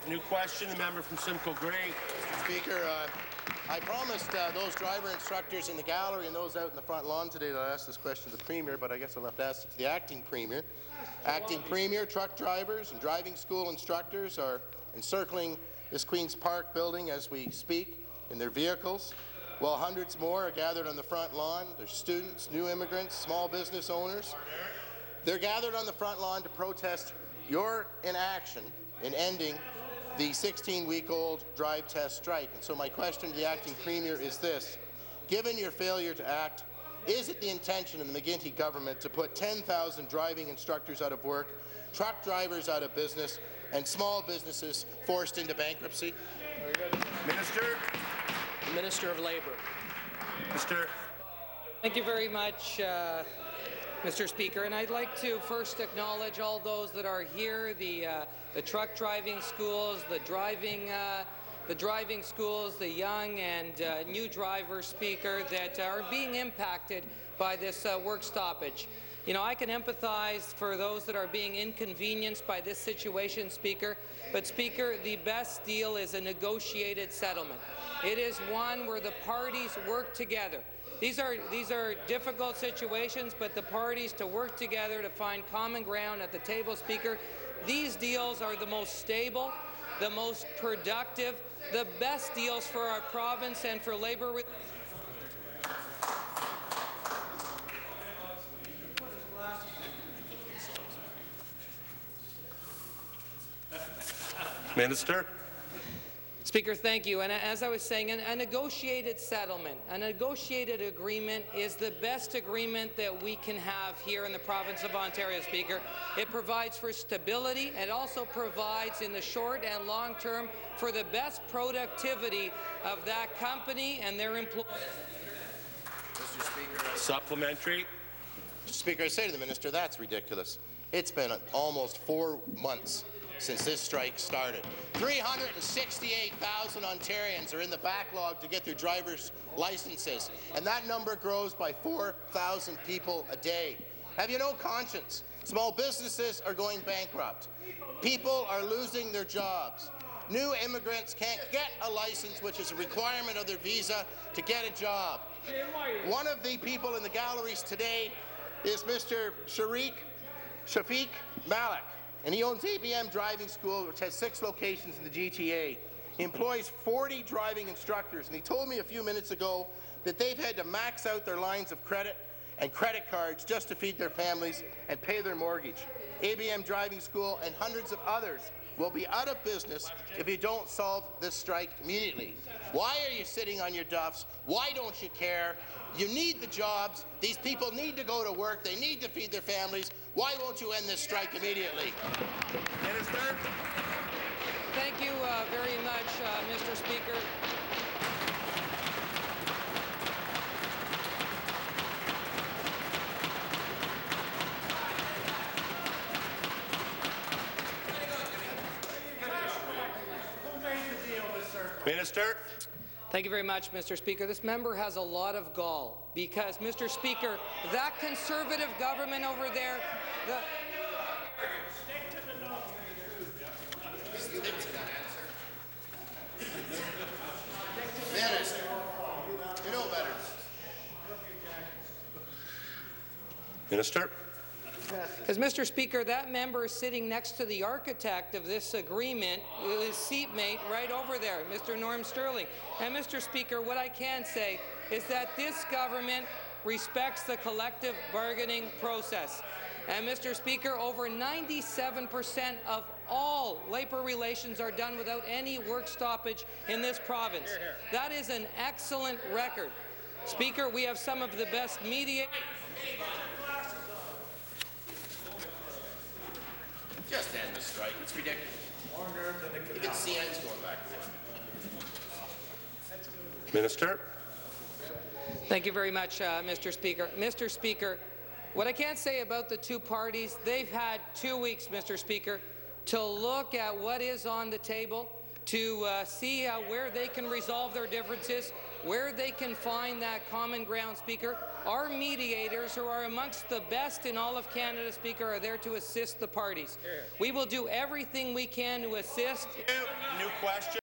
New question, the member from Simcoe-Grey. Speaker, I promised those driver instructors in the gallery and those out in the front lawn today that I'd ask this question to the Premier, but I guess I'll have to ask it to the Acting Premier. Acting Premier, truck drivers and driving school instructors are encircling this Queen's Park building as we speak in their vehicles, while hundreds more are gathered on the front lawn. There's students, new immigrants, small business owners. They're gathered on the front lawn to protest your inaction in ending the 16-week-old DriveTest strike. And so my question to the Acting Premier is this. Given your failure to act, is it the intention of the McGuinty government to put 10,000 driving instructors out of work, truck drivers out of business, and small businesses forced into bankruptcy? Very good. Minister. The Minister of Labour. Minister. Thank you very much, Mr. Speaker, and I'd like to first acknowledge all those that are here, the truck driving schools, the driving schools, the young and new drivers, Speaker, that are being impacted by this work stoppage. You know, I can empathize for those that are being inconvenienced by this situation, Speaker, but, Speaker, the best deal is a negotiated settlement. It is one where the parties work together. These are difficult situations, but the parties to work together to find common ground at the table, Speaker. These deals are the most stable, the most productive, the best deals for our province and for labour. Minister. Speaker, thank you. And as I was saying, a negotiated settlement, a negotiated agreement is the best agreement that we can have here in the province of Ontario, Speaker. It provides for stability. It also provides in the short and long term for the best productivity of that company and their employees. Mr. Speaker. Supplementary. Mr. Speaker, I say to the minister, that's ridiculous. It's been almost 4 months since this strike started. 368,000 Ontarians are in the backlog to get their driver's licenses, and that number grows by 4,000 people a day. Have you no conscience? Small businesses are going bankrupt. People are losing their jobs. New immigrants can't get a license, which is a requirement of their visa, to get a job. One of the people in the galleries today is Mr. Shafiq Malik, and he owns ABM Driving School, which has 6 locations in the GTA. He employs 40 driving instructors, and he told me a few minutes ago that they've had to max out their lines of credit and credit cards just to feed their families and pay their mortgage. ABM Driving School and hundreds of others will be out of business if you don't solve this strike immediately. Why are you sitting on your duffs? Why don't you care? You need the jobs. These people need to go to work. They need to feed their families. Why won't you end this strike immediately? Minister. Thank you very much, Mr. Speaker. Minister. Thank you very much, Mr. Speaker. This member has a lot of gall because, Mr. Speaker, that Conservative government over there, Minister, you know better. Minister. Because, Mr. Speaker, that member sitting next to the architect of this agreement, his seatmate right over there, Mr. Norm Sterling. And, Mr. Speaker, what I can say is that this government respects the collective bargaining process. And, Mr. Speaker, over 97% of all labour relations are done without any work stoppage in this province. That is an excellent record. Speaker, we have some of the best media. Just end the strike. It's ridiculous. Even CN's going back to work. Minister. Thank you very much, Mr. Speaker. Mr. Speaker, what I can say about the two parties, they've had 2 weeks, Mr. Speaker, to look at what is on the table, to see where they can resolve their differences. where they can find that common ground, Speaker. Our mediators, who are amongst the best in all of Canada, Speaker, are there to assist the parties. We will do everything we can to assist. New question.